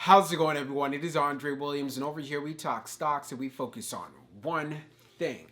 How's it going, everyone? It is Andre Williams, and over here we talk stocks and we focus on one thing.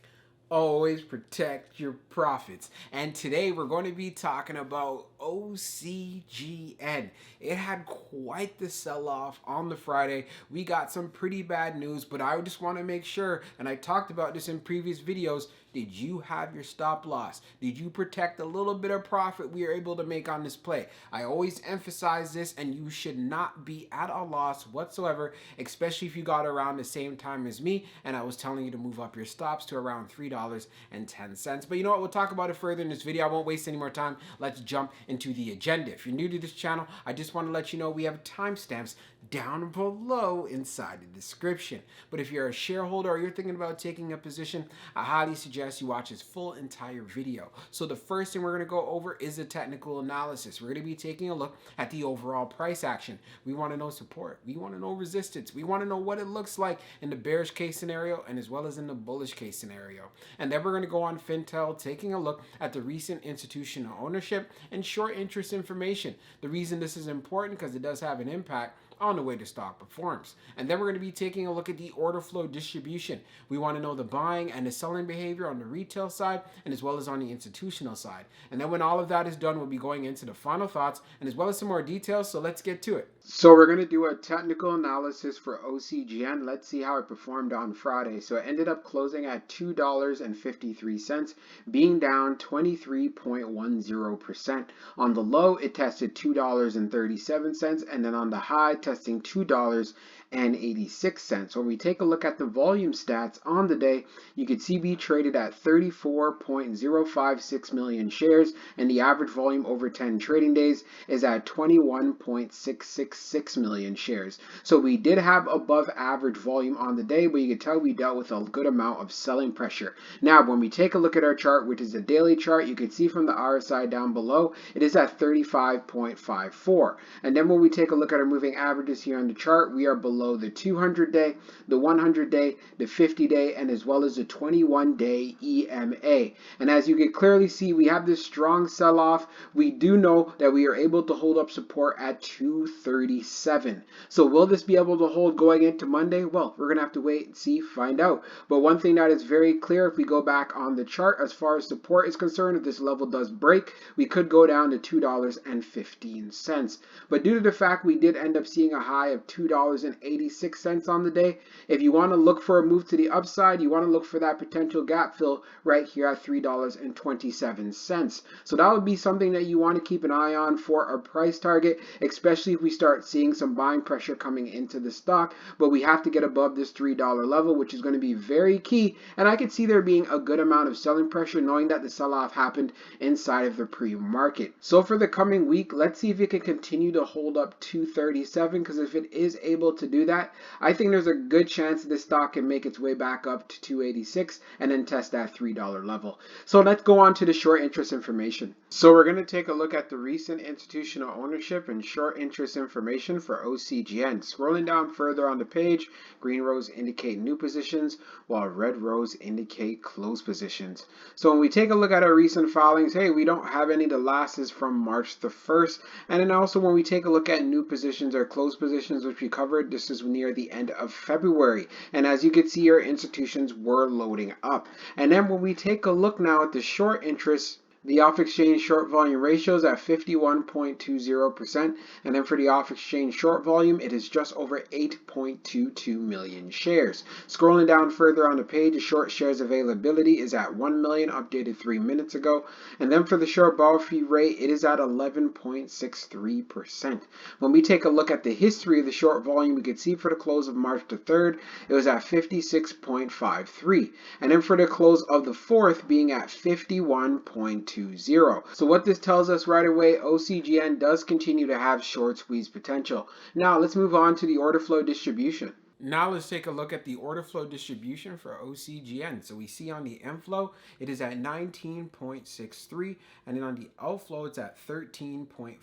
Always protect your profits. And today we're going to be talking about OCGN. It had quite the sell off on the Friday. We got some pretty bad news, but I just want to make sure, and I talked about this in previous videos, did you have your stop loss? Did you protect a little bit of profit we are able to make on this play? I always emphasize this, and you should not be at a loss whatsoever, especially if you got around the same time as me and I was telling you to move up your stops to around $3.10. But you know what? We'll talk about it further in this video. I won't waste any more time. Let's jump into the agenda. If you're new to this channel, I just want to let you know we have timestamps down below inside the description. But if you're a shareholder or you're thinking about taking a position, I highly suggest you watch this full entire video. So the first thing we're going to go over is the technical analysis. We're going to be taking a look at the overall price action. We want to know support. We want to know resistance. We want to know what it looks like in the bearish case scenario and as well as in the bullish case scenario. And then we're going to go on Fintel, taking a look at the recent institutional ownership and short interest information. The reason this is important because it does have an impact on the way the stock performs. And then we're going to be taking a look at the order flow distribution. We want to know the buying and the selling behavior on the retail side and as well as on the institutional side. And then when all of that is done, we'll be going into the final thoughts and as well as some more details. So let's get to it. So we're going to do a technical analysis for OCGN. Let's see how it performed on Friday. So it ended up closing at $2.53, being down 23.10%. On the low, it tested $2.37, and then on the high, testing $2.86. When we take a look at the volume stats on the day, you can see we traded at 34.056 million shares, and the average volume over 10 trading days is at 21.666 million shares. So we did have above average volume on the day, but you can tell we dealt with a good amount of selling pressure. Now, when we take a look at our chart, which is a daily chart, you can see from the RSI down below, it is at 35.54. And then when we take a look at our moving averages here on the chart, we are below the 200-day, the 100-day, the 50-day, and as well as the 21-day EMA. And as you can clearly see, we have this strong sell-off. We do know that we are able to hold up support at 237. So will this be able to hold going into Monday? Well, we're going to have to wait and see, find out. But one thing that is very clear, if we go back on the chart, as far as support is concerned, if this level does break, we could go down to $2.15. But due to the fact we did end up seeing a high of $2.86 on the day, if you want to look for a move to the upside, you want to look for that potential gap fill right here at $3.27. So that would be something that you want to keep an eye on for our price target, especially if we start seeing some buying pressure coming into the stock. But we have to get above this $3 level, which is going to be very key. And I could see there being a good amount of selling pressure knowing that the sell-off happened inside of the pre-market. So for the coming week, let's see if it can continue to hold up 237, because if it is able to do that, I think there's a good chance that this stock can make its way back up to 286 and then test that $3 level. So let's go on to the short interest information. So we're going to take a look at the recent institutional ownership and short interest information for OCGN. Scrolling down further on the page, green rows indicate new positions while red rows indicate closed positions. So when we take a look at our recent filings, hey, we don't have any of the losses from March the 1st. And then also when we take a look at new positions or closed positions, which we covered, this is near the end of February. And as you can see, our institutions were loading up. And then when we take a look now at the short interest, the off-exchange short volume ratio is at 51.20%, and then for the off-exchange short volume, it is just over 8.22 million shares. Scrolling down further on the page, the short shares availability is at 1 million, updated 3 minutes ago, and then for the short borrow fee rate, it is at 11.63%. When we take a look at the history of the short volume, we can see for the close of March the 3rd, it was at 56.53, and then for the close of the 4th, being at 51.20. So what this tells us right away, OCGN does continue to have short squeeze potential. Now let's move on to the order flow distribution. Now let's take a look at the order flow distribution for OCGN. So we see on the inflow, it is at 19.63, and then on the outflow, it's at 13.55.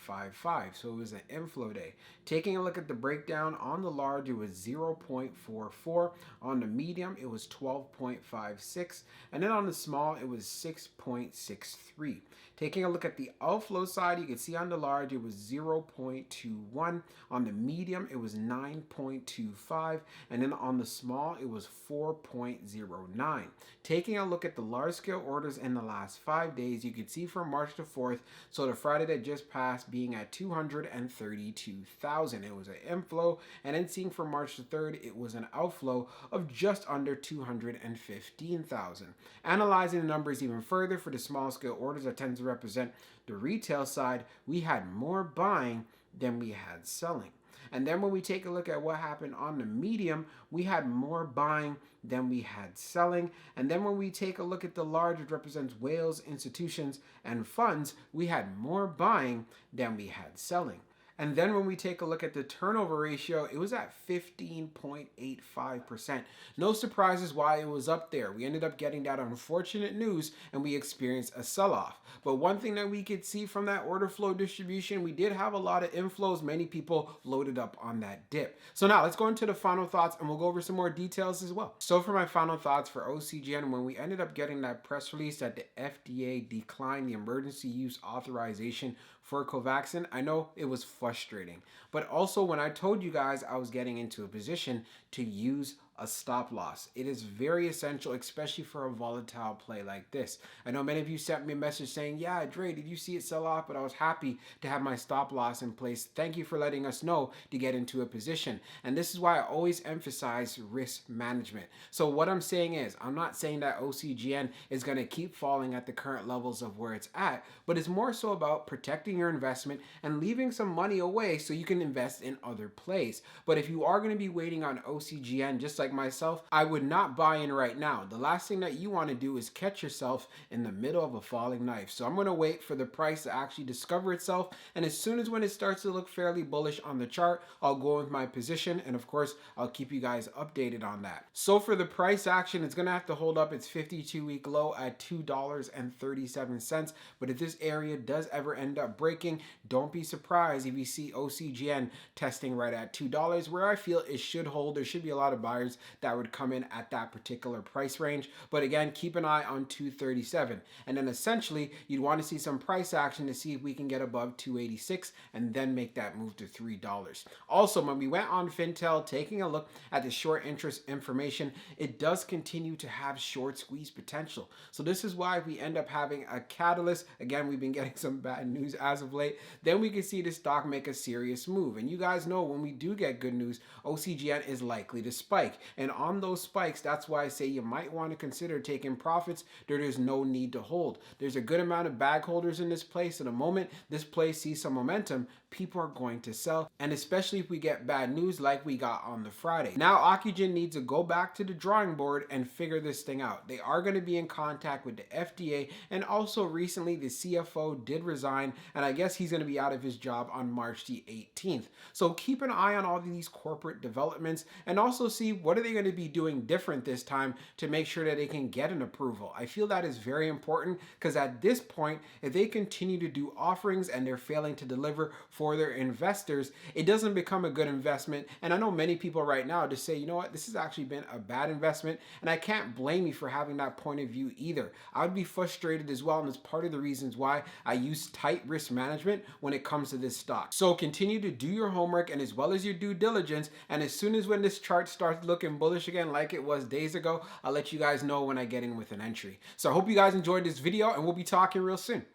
So it was an inflow day. Taking a look at the breakdown, on the large, it was 0.44. On the medium, it was 12.56. And then on the small, it was 6.63. Taking a look at the outflow side, you can see on the large, it was 0.21. On the medium, it was 9.25. And then on the small, it was 4.09. Taking a look at the large scale orders in the last 5 days, you can see from March the 4th, so the Friday that just passed, being at 232,000. It was an inflow, and then seeing from March the 3rd, it was an outflow of just under 215,000. Analyzing the numbers even further for the small scale orders that tend to represent the retail side, we had more buying than we had selling. And then when we take a look at what happened on the medium, we had more buying than we had selling. And then when we take a look at the large, which represents whales, institutions, and funds, we had more buying than we had selling. And then when we take a look at the turnover ratio, it was at 15.85%. No surprises why it was up there. We ended up getting that unfortunate news and we experienced a sell-off. But one thing that we could see from that order flow distribution, we did have a lot of inflows. Many people loaded up on that dip. So now let's go into the final thoughts and we'll go over some more details as well. So for my final thoughts for OCGN, when we ended up getting that press release that the FDA declined the emergency use authorization for covaxin, I know it was frustrating. But also when I told you guys I was getting into a position to use a stop loss. It is very essential, especially for a volatile play like this. I know many of you sent me a message saying, yeah, Dre, did you see it sell off? But I was happy to have my stop loss in place. Thank you for letting us know to get into a position. And this is why I always emphasize risk management. So what I'm saying is, I'm not saying that OCGN is going to keep falling at the current levels of where it's at, but it's more so about protecting your investment and leaving some money away so you can invest in other plays. But if you are going to be waiting on OCGN, just like myself, I would not buy in right now. The last thing that you want to do is catch yourself in the middle of a falling knife. So I'm going to wait for the price to actually discover itself, and as soon as when it starts to look fairly bullish on the chart, I'll go with my position, and of course I'll keep you guys updated on that. So for the price action, it's going to have to hold up its 52-week low at $2.37, but if this area does ever end up breaking, don't be surprised if you see OCGN testing right at $2, where I feel it should hold. There should be a lot of buyers that would come in at that particular price range. But again, keep an eye on 237. And then essentially, you'd want to see some price action to see if we can get above 286 and then make that move to $3. Also, when we went on Fintel, taking a look at the short interest information, it does continue to have short squeeze potential. So this is why we end up having a catalyst. Again, we've been getting some bad news as of late. Then we can see the stock make a serious move. And you guys know when we do get good news, OCGN is likely to spike. And on those spikes, that's why I say you might want to consider taking profits. There's no need to hold. There's a good amount of bag holders in this place. And the moment this place sees some momentum, people are going to sell. And especially if we get bad news like we got on the Friday. Now, Ocugen needs to go back to the drawing board and figure this thing out. They are going to be in contact with the FDA. And also recently, the CFO did resign. And I guess he's going to be out of his job on March the 18th. So keep an eye on all of these corporate developments and also see what are they going to be doing different this time to make sure that they can get an approval. I feel that is very important because at this point, if they continue to do offerings and they're failing to deliver for their investors, it doesn't become a good investment. And I know many people right now just say, you know what, this has actually been a bad investment. And I can't blame you for having that point of view either. I would be frustrated as well. And it's part of the reasons why I use tight risk management when it comes to this stock. So continue to do your homework and as well as your due diligence. And as soon as when this chart starts looking bullish again like it was days ago, I'll let you guys know when I get in with an entry. So I hope you guys enjoyed this video and we'll be talking real soon.